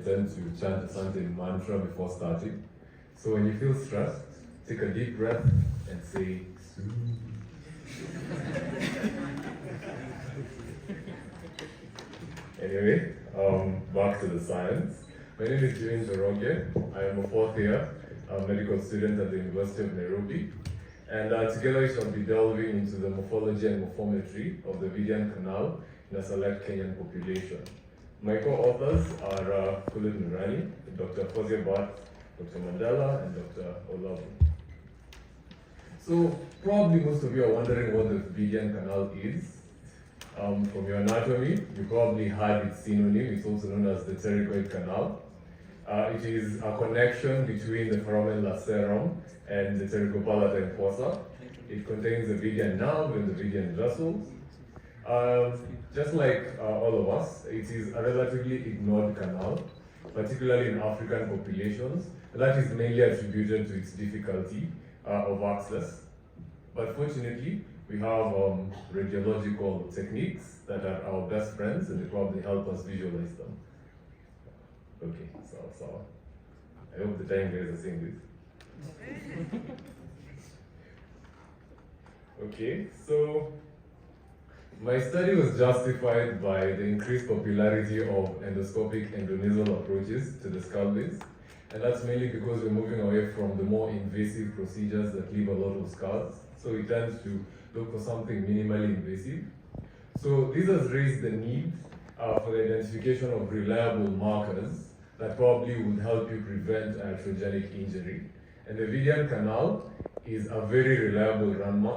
tend to chant a certain mantra before starting. So when you feel stressed, take a deep breath and say, "Soothe." Anyway, back to the science. My name is James Njoroge. I am a fourth year medical student at the University of Nairobi. And together we shall be delving into the morphology and morphometry of the Vidian Canal in a select Kenyan population. My co-authors are Kulud Nurani, Dr. Fozia Bhatt, Dr. Mandela, and Dr. Olavu. So probably most of you are wondering what the Vidian Canal is. From your anatomy, you probably heard its synonym. It's also known as the pterygoid canal. It is a connection between the foramen lacerum and the pterygopalatine fossa. It contains the Vidian nerve and the Vidian vessels. Just like all of us, it is a relatively ignored canal, particularly in African populations. That is mainly attributed to its difficulty of access. But fortunately, we have radiological techniques that are our best friends, and they probably help us visualize them. Okay, so I hope the time guys are seeing this. Okay, so my study was justified by the increased popularity of endoscopic endonasal approaches to the skull base, and that's mainly because we're moving away from the more invasive procedures that leave a lot of scars. So we tend to look for something minimally invasive. So this has raised the need for the identification of reliable markers that probably would help you prevent iatrogenic injury. And the Vidian Canal is a very reliable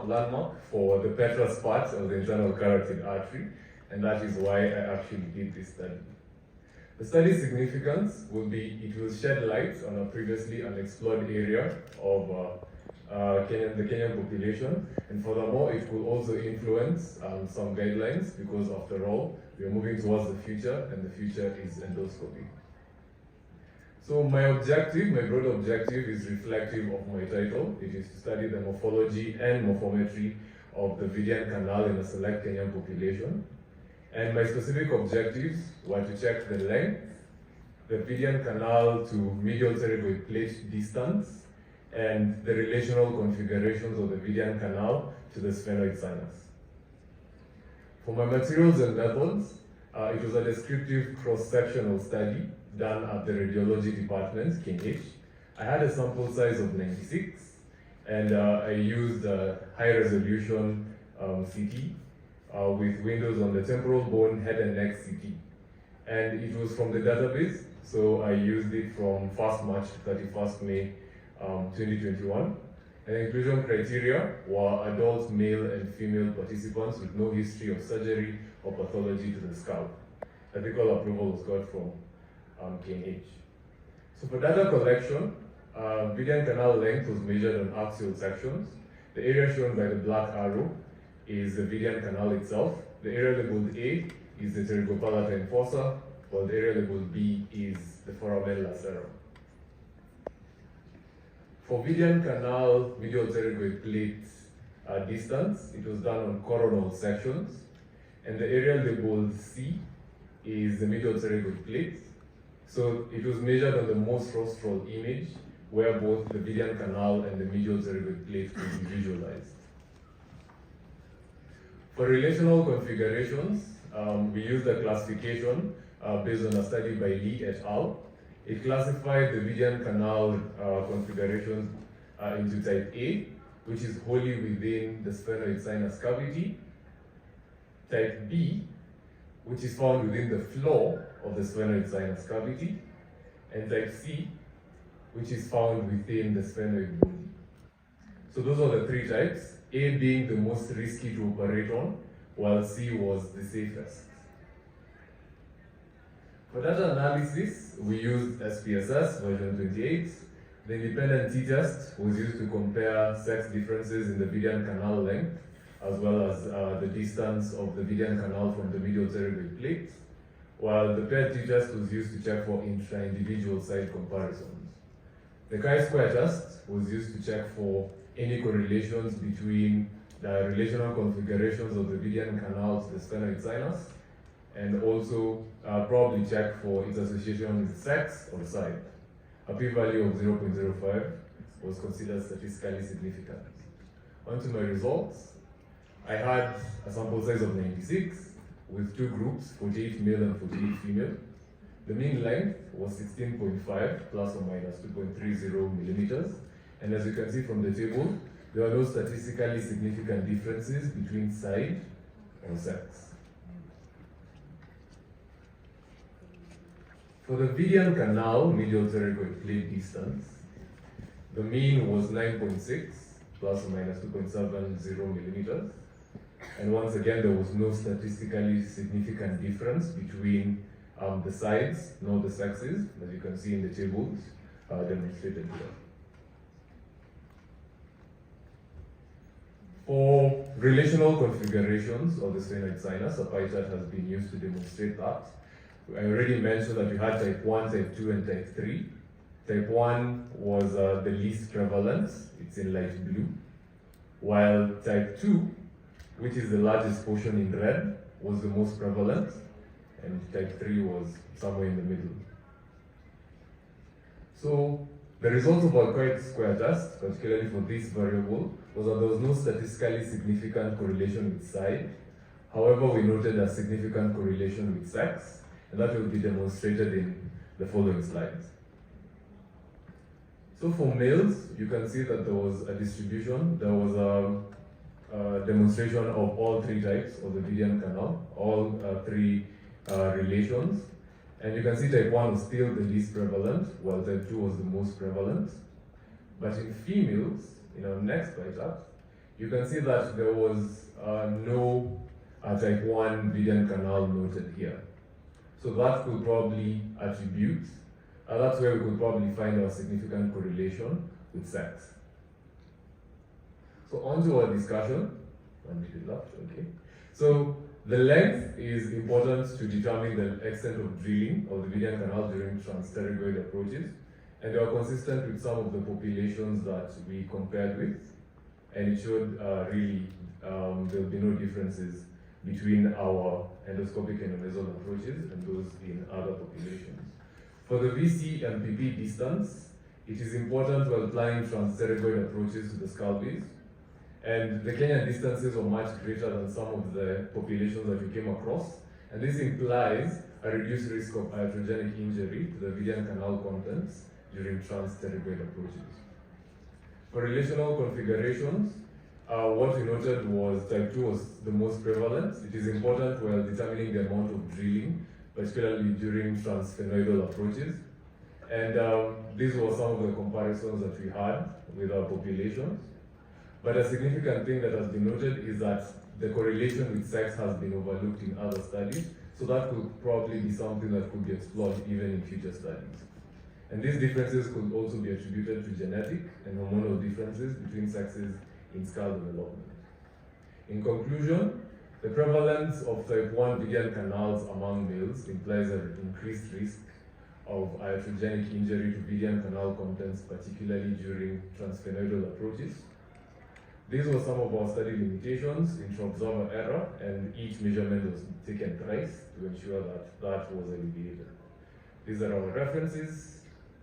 landmark for the petrous part of the internal carotid artery, and that is why I actually did this study. The study's significance will be, it will shed light on a previously unexplored area of the Kenyan population, and furthermore, it will also influence some guidelines, because after all, we are moving towards the future, and the future is endoscopy. So my broad objective is reflective of my title. It is to study the morphology and morphometry of the Vidian Canal in a select Kenyan population. And my specific objectives were to check the length, the Vidian Canal to medial pterygoid plate distance, and the relational configurations of the Vidian Canal to the sphenoid sinus. For my materials and methods, it was a descriptive cross-sectional study done at the radiology department, KNH. I had a sample size of 96, and I used a high-resolution CT with windows on the temporal bone, head and neck CT. And it was from the database, so I used it from 1st March to 31st May 2021. And inclusion criteria were adult male and female participants with no history of surgery or pathology to the scalp. Ethical approval was got from KNH. So for data collection, Vidian Canal length was measured on axial sections. The area shown by the black arrow is the Vidian Canal itself. The area labeled A is the pterygopalatine fossa, while the area labeled B is the foramen lacerum. For Vidian Canal medial pterygoid plate distance, it was done on coronal sections, and the area labeled C is the medial pterygoid plate. So it was measured on the most rostral image, where both the Vidian Canal and the medial pterygoid plate could be visualized. For relational configurations, we used a classification based on a study by Lee et al. It classified the Vidian Canal configurations into type A, which is wholly within the sphenoid sinus cavity, type B, which is found within the floor of the sphenoid sinus cavity, and type C, which is found within the sphenoid body. So those are the three types, A being the most risky to operate on, while C was the safest. For data analysis, we used SPSS version 28. The independent t-test was used to compare sex differences in the Vidian Canal length, as well as the distance of the Vidian Canal from the medial pterygoid plate, while the paired t-test was used to check for intra-individual side comparisons. The chi-square test was used to check for any correlations between the relational configurations of the Vidian Canal to the sphenoid sinus, and also probably check for its association with sex or site. A p-value of 0.05 was considered statistically significant. On to my results. I had a sample size of 96 with two groups, 48 male and 48 female. The mean length was 16.5 plus or minus 2.30 millimeters. And as you can see from the table, there are no statistically significant differences between side or sex. For the Vidian Canal medial pterygoid plate distance, the mean was 9.6 plus or minus 2.70 millimeters. And once again, there was no statistically significant difference between the sides nor the sexes, as you can see in the tables demonstrated here. For relational configurations of the sphenoid sinus, a pie chart has been used to demonstrate that. I already mentioned that we had type 1, type 2, and type 3. Type 1 was the least prevalent, it's in light blue, while type 2, which is the largest portion in red, was the most prevalent, and type 3 was somewhere in the middle. So the result of our chi-square test, particularly for this variable, was that there was no statistically significant correlation with side. However, we noted a significant correlation with sex, and that will be demonstrated in the following slides. So for males, you can see that there was a distribution. There was a demonstration of all three types of the Vidian canal, all three relations. And you can see type 1 was still the least prevalent, while type 2 was the most prevalent. But in females, in our next pie chart, you can see that there was no type 1 Vidian canal noted here. So that could probably attribute, that's where we could probably find a significant correlation with sex. So on to our discussion. 1 minute left, okay. So the length is important to determine the extent of drilling of the Vidian canal during transpterygoid approaches, and they are consistent with some of the populations that we compared with, and it showed really there will be no differences between our endoscopic endomesal approaches and those in other populations. For the VC and PP distance, it is important when applying transpterygoid approaches to the skull base. And the Kenyan distances were much greater than some of the populations that we came across. And this implies a reduced risk of iatrogenic injury to the Vidian canal contents during transpterygoid approaches. For relational configurations, what we noted was type 2 was the most prevalent. It is important while determining the amount of drilling, particularly during transsphenoidal approaches. And these were some of the comparisons that we had with our populations. But a significant thing that has been noted is that the correlation with sex has been overlooked in other studies, so that could probably be something that could be explored even in future studies. And these differences could also be attributed to genetic and hormonal differences between sexes in skull development. In conclusion, the prevalence of type 1 Vidian canals among males implies an increased risk of iatrogenic injury to Vidian canal contents, particularly during transsphenoidal approaches. These were some of our study limitations, intra-observer error, and each measurement was taken thrice to ensure that that was alleviated. These are our references.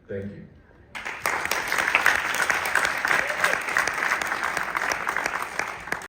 Thank you.